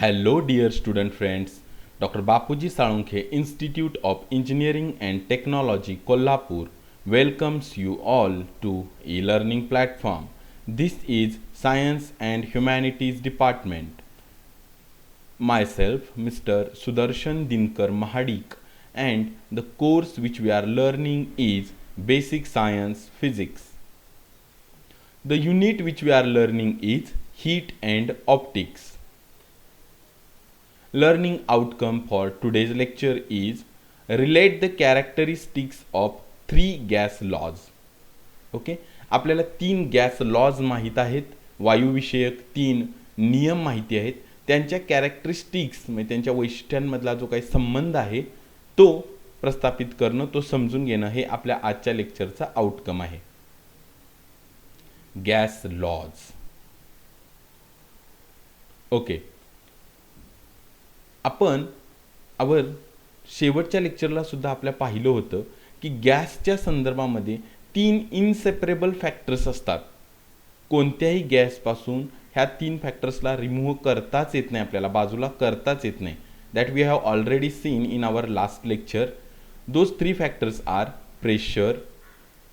Hello, dear student friends. Dr. Bapuji Salunke, Institute of Engineering and Technology, Kolhapur, welcomes you all to e-learning platform. This is Science and Humanities Department. Myself, Mr. Sudarshan Dinkar Mahadik, and the course which we are learning is Basic Science Physics. The unit which we are learning is Heat and Optics. Learning outcome for today's lecture is relate the characteristics of three gas laws. Okay, आपल्याला 3 gas lodge माहीत आहेत, वायुविषयक 3 नियम माहिती आहेत. त्यांच्या characteristics म्हणजे त्यांच्या वैशिष्ट्यांमधला जो काही संबंध आहे तो प्रस्थापित करणं, तो समजून घेणं हे आपल्या आजच्या लेक्चरचा आउटकम आहे. Gas lodge. ओके, आपण शेवटच्या लेक्चरला सुद्धा आपल्या पाहिलं होतं की गॅसच्या संदर्भामध्ये 3 इनसेपरेबल फॅक्टर्स असतात. कोणत्याही गॅसपासून ह्या 3 फॅक्टर्सला रिमूव्ह करताच येत नाही, आपल्याला बाजूला करताच येत नाही. That we have already seen in our last lecture. Those 3 factors are pressure,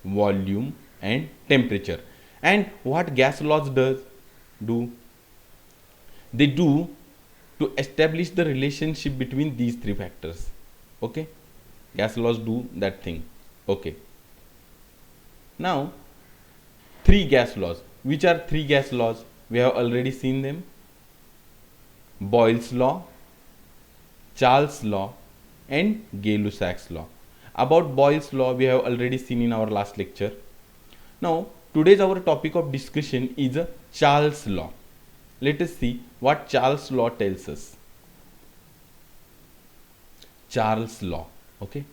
volume and temperature. And what gas laws do? They do to establish the relationship between these 3 factors. Okay, gas laws do that thing. Okay, now 3 gas laws. Which are 3 gas laws? We have already seen them. Boyle's law, Charles law and Gay-Lussac's law. About Boyle's law we have already seen in our last lecture. Now today's our topic of discussion is Charles law. Let us see what Charles law tells us. Charles law. Okay,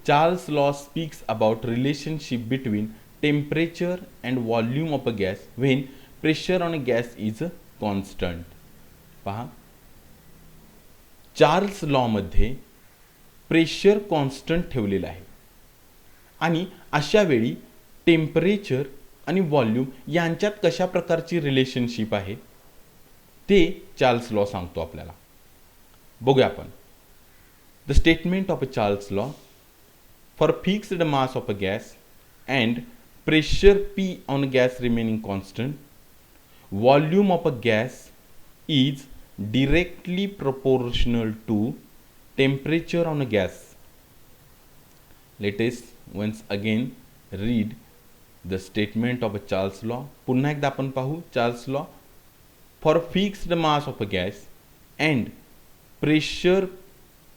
Charles law speaks about relationship between temperature and volume of a gas when pressure on a gas is constant. पहा, Charles law मध्ये pressure constant ठेवलेलं आहे आणि अशा वेळी temperature आणि volume यांच्यात कशा प्रकारची रिलेशनशिप आहे ते चार्ल्स लॉ सांगतो आपल्याला. बघूया आपण. The statement of a Charles law. For fixed mass of a gas and pressure P on gas remaining constant, volume of a gas is directly proportional to temperature on a gas. Let us once again read the statement of a Charles law. पुन्हा एकदा आपण पाहू Charles law. For fixed mass of a gas and pressure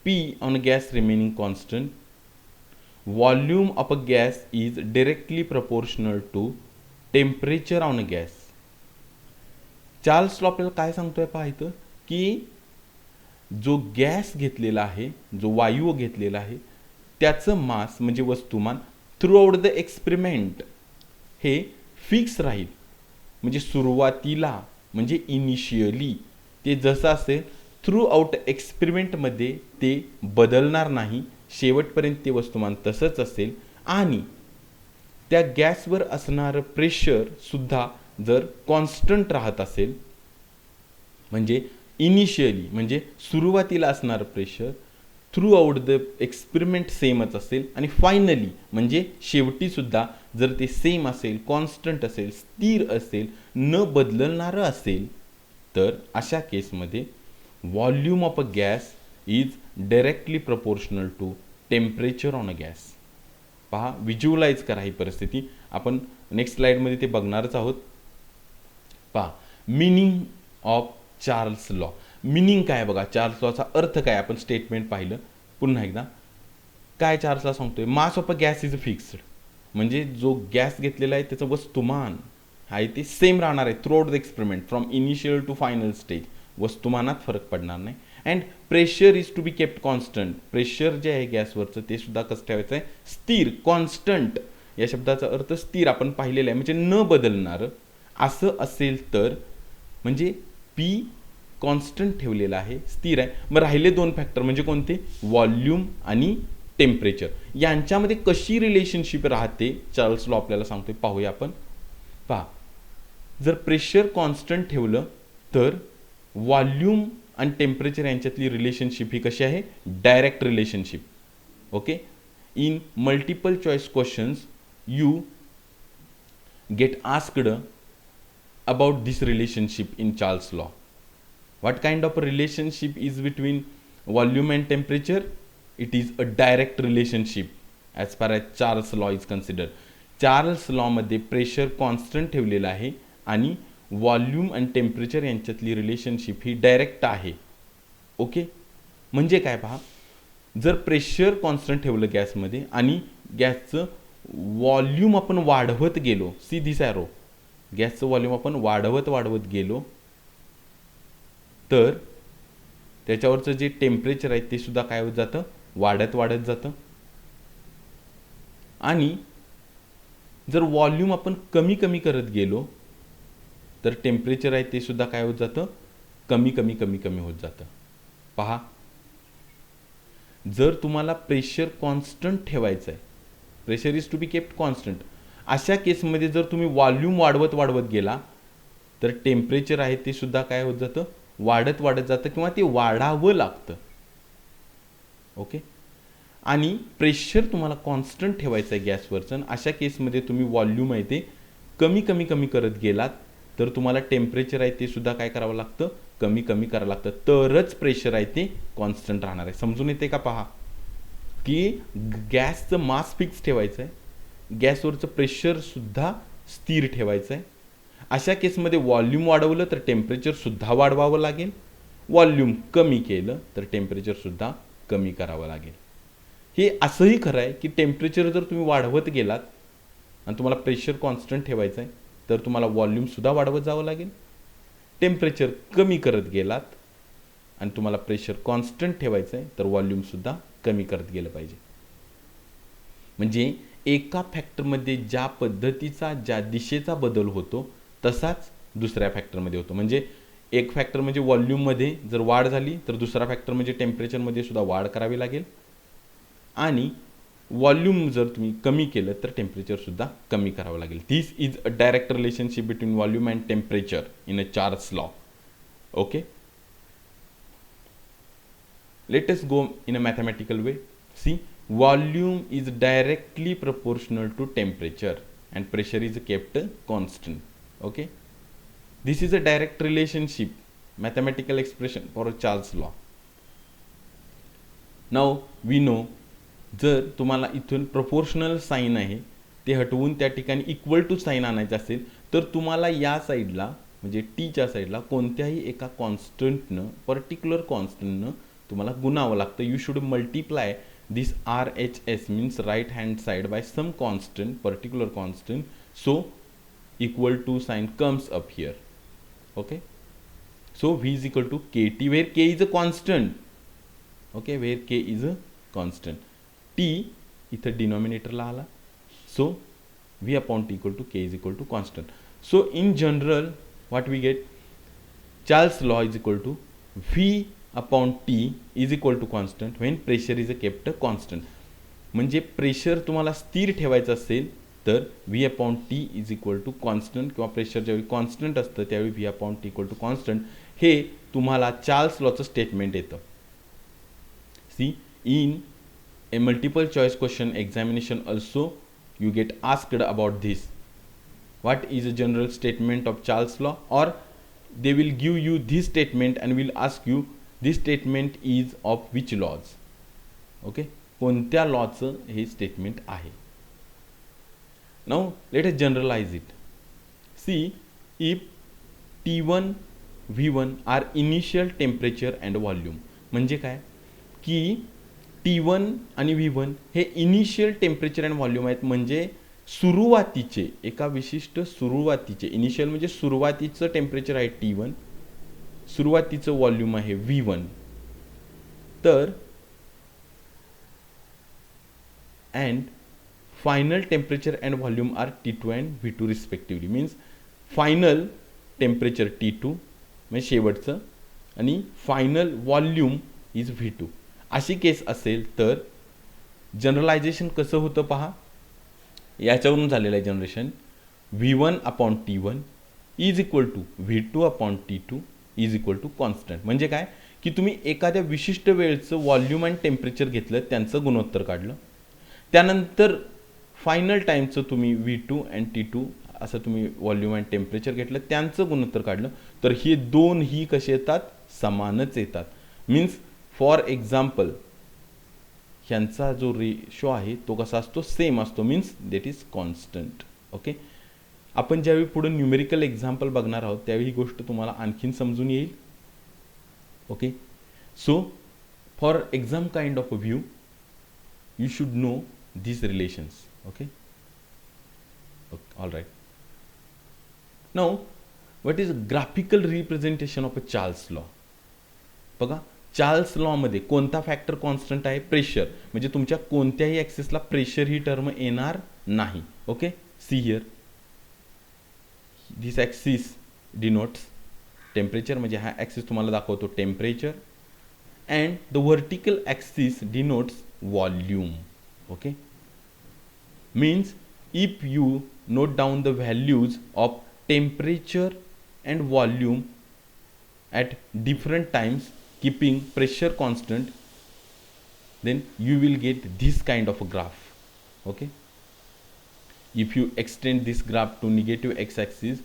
P on a gas remaining constant, volume of a gas is directly proportional to temperature on a gas. Charles law आपल्याला काय सांगतोय पाहायचं की जो गॅस घेतलेला आहे, जो वायू घेतलेला आहे त्याचं मास म्हणजे वस्तुमान थ्रू आउट द एक्सपेरिमेंट हे फिक्स राहील. म्हणजे सुरुवातीला म्हणजे इनिशियली ते जसं असेल थ्रू आउट एक्सपेरिमेंटमध्ये ते बदलणार नाही, शेवटपर्यंत ते वस्तुमान तसंच असेल. आणि त्या गॅसवर असणारं प्रेशर सुद्धा जर कॉन्स्टंट राहत असेल, म्हणजे इनिशियली म्हणजे सुरुवातीला असणारं pressure through out the experiment सेमच असेल आणि फायनली म्हणजे शेवटी सुद्धा जर ते सेम असेल, कॉन्स्टंट असेल, स्थिर असेल, न बदलणारं असेल, तर अशा केसमध्ये volume of a gas is directly proportional to temperature on a gas. पहा, व्हिज्युअलाइज करा ही परिस्थिती. आपण नेक्स्ट स्लाइडमध्ये ते बघणारच आहोत. पहा, meaning of Charles law. Meaning काय बघा, चार्ल्स लॉचा अर्थ काय आपण स्टेटमेंट पाहिलं. पुन्हा एकदा काय चार्ल्स लॉ सांगतोय, मास of a gas is fixed. म्हणजे जो गॅस घेतलेला आहे त्याचं वस्तुमान आहे ते सेम राहणार आहे throughout the experiment from initial to final stage. वस्तुमानात फरक पडणार नाही. And pressure is to be kept constant. Pressure जे आहे गॅसवरचं ते सुद्धा कसं ठेवायचं आहे, स्थिर, कॉन्स्टंट. या शब्दाचा अर्थ स्थिर आपण पाहिलेला आहे, म्हणजे न बदलणारं. असं असेल तर म्हणजे P कॉन्स्टंट ठेवलेला आहे, स्थिर आहे. मग राहिले 2 फॅक्टर म्हणजे कोणते, व्हॉल्यूम आणि टेम्परेचर. यांच्यामध्ये कशी रिलेशनशिप राहते चार्ल्स लॉ आपल्याला सांगतोय. पाहूया आपण. पहा, जर प्रेशर कॉन्स्टंट ठेवलं तर व्हॉल्यूम आणि टेम्परेचर यांच्यातली रिलेशनशिप ही कशी आहे, direct relationship. Okay, in multiple choice questions you get asked about this relationship in Charles' law. What kind of a relationship is between volume and temperature? It is a direct relationship as far as Charles' law is considered. Charles' law मध्ये pressure constant ठेवलेलं आहे आणि volume आणि temperature यांच्यातली relationship ही direct आहे. Okay, म्हणजे काय पहा, जर प्रेशर कॉन्स्टंट ठेवलं गॅसमध्ये आणि गॅसचं व्हॉल्यूम आपण वाढवत गेलो, सी दिस ॲरो, गॅसचं व्हॉल्यूम आपण वाढवत गेलो तर त्याच्यावरचं जे टेम्परेचर आहे ते सुद्धा काय होत जातं, वाढत जातं. आणि जर व्हॉल्यूम आपण कमी करत गेलो तर टेम्परेचर आहे ते सुद्धा काय होत जातं, कमी होत जातं. पहा, जर तुम्हाला प्रेशर कॉन्स्टंट ठेवायचं आहे, pressure is to be kept constant, अशा केसमध्ये जर तुम्ही व्हॉल्यूम वाढवत गेला तर टेम्परेचर आहे ते सुद्धा काय होत जातं, वाढत जातं किंवा ते वाढावं लागतं. ओके, आणि प्रेशर तुम्हाला कॉन्स्टंट ठेवायचं आहे गॅसवरचं, अशा केसमध्ये तुम्ही व्हॉल्यूम आहे ते कमी करत गेलात तर तुम्हाला टेम्परेचर आहे ते सुद्धा काय करावं लागतं, कमी करावं लागतं, तरच प्रेशर आहे ते कॉन्स्टंट राहणार आहे. समजून येते का? पहा की गॅसचं मास फिक्स ठेवायचं आहे, गॅसवरचं प्रेशर सुद्धा स्थिर ठेवायचं आहे. अशा केसमध्ये व्हॉल्यूम वाढवलं तर टेम्परेचर सुद्धा वाढवावं लागेल, व्हॉल्यूम कमी केलं तर टेम्परेचर सुद्धा कमी करावं लागेल. हे असंही खरं आहे की टेम्परेचर जर तुम्ही वाढवत गेलात आणि तुम्हाला प्रेशर कॉन्स्टंट ठेवायचं आहे तर तुम्हाला व्हॉल्यूम सुद्धा वाढवत जावं लागेल. टेम्परेचर कमी करत गेलात आणि तुम्हाला प्रेशर कॉन्स्टंट ठेवायचं आहे तर व्हॉल्यूम सुद्धा कमी करत गेलं पाहिजे. म्हणजे एका फॅक्टरमध्ये ज्या पद्धतीचा, ज्या दिशेचा बदल होतो तसाच दुसऱ्या फॅक्टरमध्ये होतो. म्हणजे एक फॅक्टर म्हणजे व्हॉल्यूममध्ये जर वाढ झाली तर दुसरा फॅक्टर म्हणजे टेम्परेचरमध्ये सुद्धा वाढ करावी लागेल, आणि व्हॉल्यूम जर तुम्ही कमी केलं तर टेम्परेचर सुद्धा कमी करावं लागेल. This is a direct relationship between volume and temperature in a Charles law. Okay, let us go in a mathematical way. See, volume is directly proportional to temperature and pressure is kept constant. Okay, this is a direct relationship, mathematical expression for Charles law. Now we know, जर तुम्हाला इथून proportional sign आहे ते हटवून त्या ठिकाणी equal to sign आणायचं असेल तर तुम्हाला या साईडला म्हणजे टीच्या साईडला कोणत्याही एका कॉन्स्टंटनं, पर्टिक्युलर कॉन्स्टंटनं तुम्हाला गुणावं लागतं. You should multiply this RHS means right hand side by some constant, particular constant, so equal to sign comes up here. Okay, so V is equal to KT where K is a constant. Okay, where K is a constant. T इथं डिनॉमिनेटरला आला, so V upon T equal to K is equal to constant. So in general what we get, Charles law is equal to V upon T is equal to constant when pressure is kept constant. म्हणजे pressure तुम्हाला स्थिर ठेवायचं असेल तर V upon T is equal to constant, किंवा pressure ज्यावेळी constant असतं त्यावेळी V upon T equal to constant, हे तुम्हाला चार्ल्स लॉचं स्टेटमेंट येतं. See, in a multiple choice question examination also you get asked about this. What is a general statement of Charles law? Or they will give you this statement and will ask you this statement is of which laws. Okay, कोणत्या लॉचं हे statement आहे. Now let us generalize it. See, if T1 V1 are initial temperature and volume, म्हणजे काय की T1 आणि V1 हे initial temperature and volume आहेत. म्हणजे सुरुवातीचे, एका विशिष्ट सुरुवातीचे, इनिशियल म्हणजे सुरुवातीचं टेम्परेचर आहे T1, सुरुवातीचं व्हॉल्यूम आहे V1. तर and final temperature and volume are T2 and V2 respectively. Means final temperature T2 म्हणजे शेवटचं आणि फायनल व्हॉल्यूम इज V2. अशी केस असेल तर जनरलायझेशन कसं होतं पहा, याच्यावरून झालेलं आहे generation. V1 upon T1 is equal to V2 upon T2 is equal to constant. म्हणजे काय की तुम्ही एखाद्या विशिष्ट वेळचं व्हॉल्यूम अँड टेम्परेचर घेतलं, त्यांचं गुणोत्तर काढलं, त्यानंतर फायनल टाईमचं तुम्ही V2 अँड T2 असं तुम्ही व्हॉल्यूम अँड टेम्परेचर घेतलं, त्यांचं गुणोत्तर काढलं, तर हे दोनही कसे येतात, समानच येतात. मीन्स फॉर एक्झाम्पल ह्यांचा जो रेशो आहे तो कसा असतो, सेम असतो, means that is constant. Okay, आपण ज्यावेळी पुढे न्यूमेरिकल एक्झाम्पल बघणार आहोत त्यावेळी ही गोष्ट तुम्हाला आणखीन समजून येईल. Okay, so for exam kind of a view you should know these relations. Okay, all right. Now what is graphical representation of a Charles law? बघा, चार्ल्स लॉ मध्ये कोणता फॅक्टर कॉन्स्टंट आहे, प्रेशर. म्हणजे तुमच्या कोणत्याही ॲक्सिसला प्रेशर ही term येणार नाही. Okay, see here this axis denotes temperature, म्हणजे हा ॲक्सिस तुम्हाला दाखवतो temperature, and the vertical axis denotes volume. Okay, means if you note down the values of temperature and volume at different times keeping pressure constant, then you will get this kind of a graph. Okay, if you extend this graph to negative x-axis,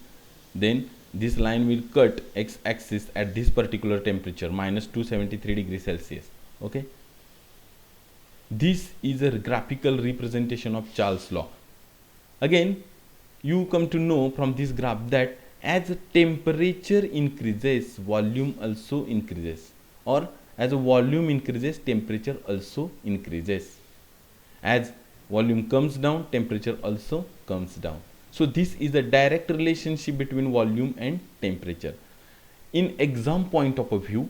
then this line will cut x-axis at this particular temperature -273 degrees Celsius. Okay, this is a graphical representation of Charles law. Again, you come to know from this graph that as temperature increases, volume also increases, or as a volume increases, temperature also increases. As volume comes down, temperature also comes down. So this is a direct relationship between volume and temperature. In exam point of view,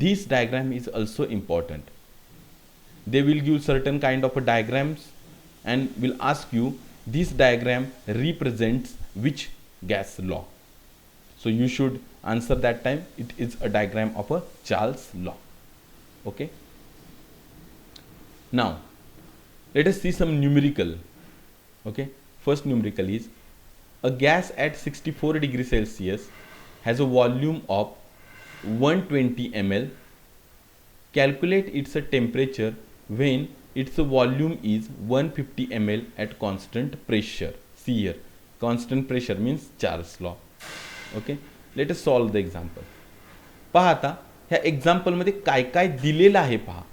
this diagram is also important. They will give certain kind of diagrams and will ask you this diagram represents which gas law. So you should answer that time it is a diagram of a Charles law. Okay, now let us see some numerical. Okay, first numerical is a gas at 64 degrees Celsius has a volume of 120 ml. Calculate its temperature when its volume is 150 ml at constant pressure. See here, constant pressure means Charles law. Okay, let us solve the example. पहा आता ह्या example मध्ये काय काय दिलेलं आहे पहा.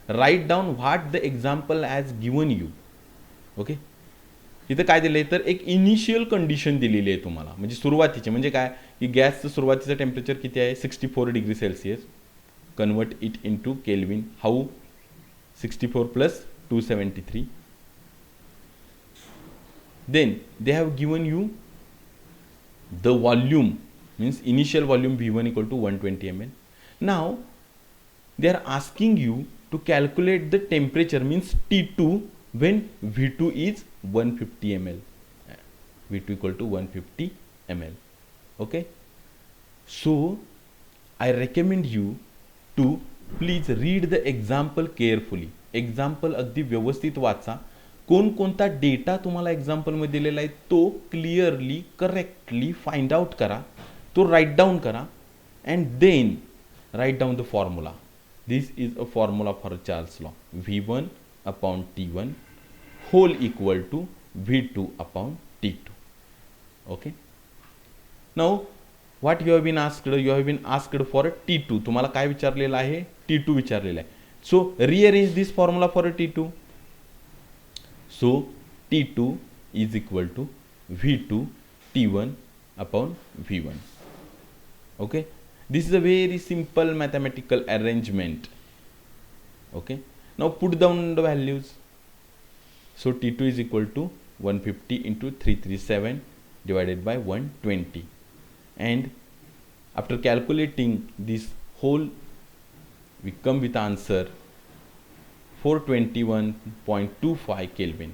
Write down what the example has given you. Okay, इथं काय दिलं आहे तर एक इनिशियल कंडिशन दिलेली आहे तुम्हाला, म्हणजे सुरुवातीचे, म्हणजे काय की गॅसचं सुरुवातीचं टेम्परेचर किती आहे 64 degree Celsius. Convert it into kelvin. How 64 plus 273. Then they have given you the volume, means initial volume V1 equal to 120 ml. Now they are asking you to calculate the temperature, means T2, when V2 is 150 ml. V2 equal to 150 ml. Okay, so I recommend you to please read the example carefully. example अगदी व्यवस्थित वाचा. कोणकोणता data तुम्हाला एक्झाम्पलमध्ये दिलेला आहे तो clearly correctly find out करा, तो write down करा, and then write down the formula. This is a formula for Charles law. V1 upon T1 whole equal to V2 upon T2. Okay, now what you have been asked, you have been asked for T2. तुम्हाला काय विचारलेलं आहे, T2 विचारलेलं आहे. So rearrange this formula for T2. So T2 is equal to V2 T1 upon V1. Okay, this is a very simple mathematical arrangement. Okay, now put down the values. So T2 is equal to 150 into 337 divided by 120, and after calculating this whole we come with answer 421.25 Kelvin.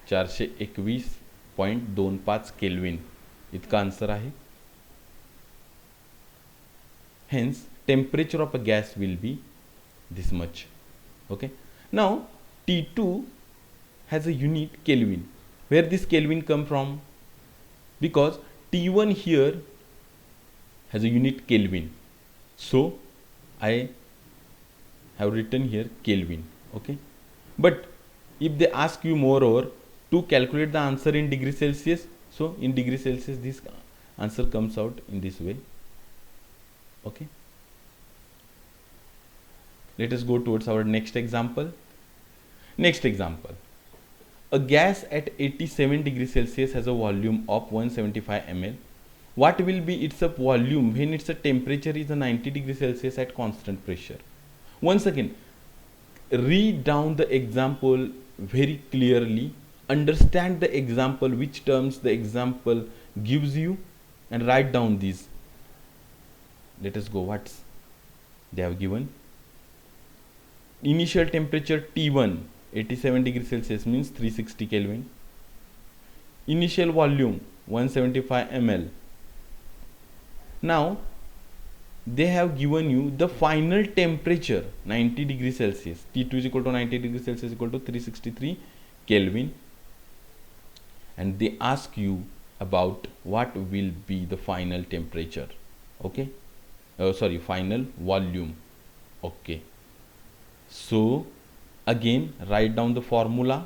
421.25 kelvin इतका answer आहे. Hence temperature of a gas will be this much. Okay, now T2 has a unit Kelvin. Where this Kelvin come from? Because T1 here has a unit Kelvin. So I have written here Kelvin. Okay, but if they ask you moreover to calculate the answer in degree Celsius, so in degree Celsius this answer comes out in this way. Okay, let us go towards our next example. Next example, a gas at 87 degrees Celsius has a volume of 175 ml. What will be its volume when its temperature is 90 degrees Celsius at constant pressure? Once again, read down the example very clearly, understand the example, which terms the example gives you, and write down these. Let us go. What they have given. Initial temperature T1 87 degrees Celsius means 360 Kelvin. Initial volume 175 ml. Now they have given you the final temperature 90 degrees Celsius. T2 is equal to 90 degrees Celsius equal to 363 Kelvin, and they ask you about what will be the final temperature. Okay, final volume. Okay, so again write down the formula,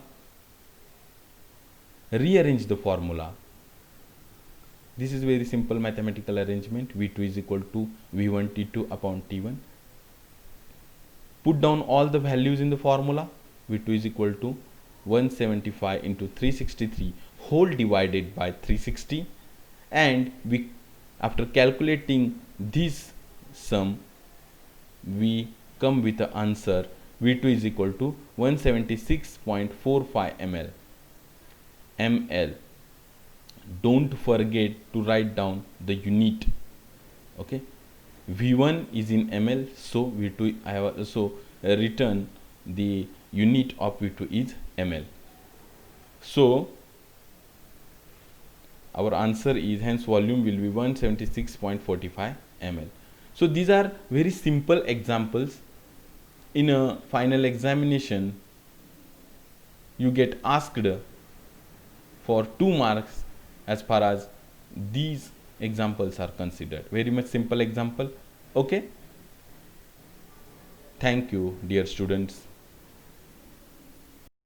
rearrange the formula. This is very simple mathematical arrangement. V2 is equal to V1 T2 upon T1. Put down all the values in the formula. V2 is equal to 175 into 363 whole divided by 360, and we, after calculating this sum, we come with the answer V2 is equal to 176.45 ml. Don't forget to write down the unit. Okay, V1 is in ml, so V2, I have also written the unit of V2 is ml. So our answer is, hence volume will be 176.45 ml. So these are very simple examples. In a final examination you get asked for 2 marks as far as these examples are considered. Very much simple example. Okay, thank you dear students.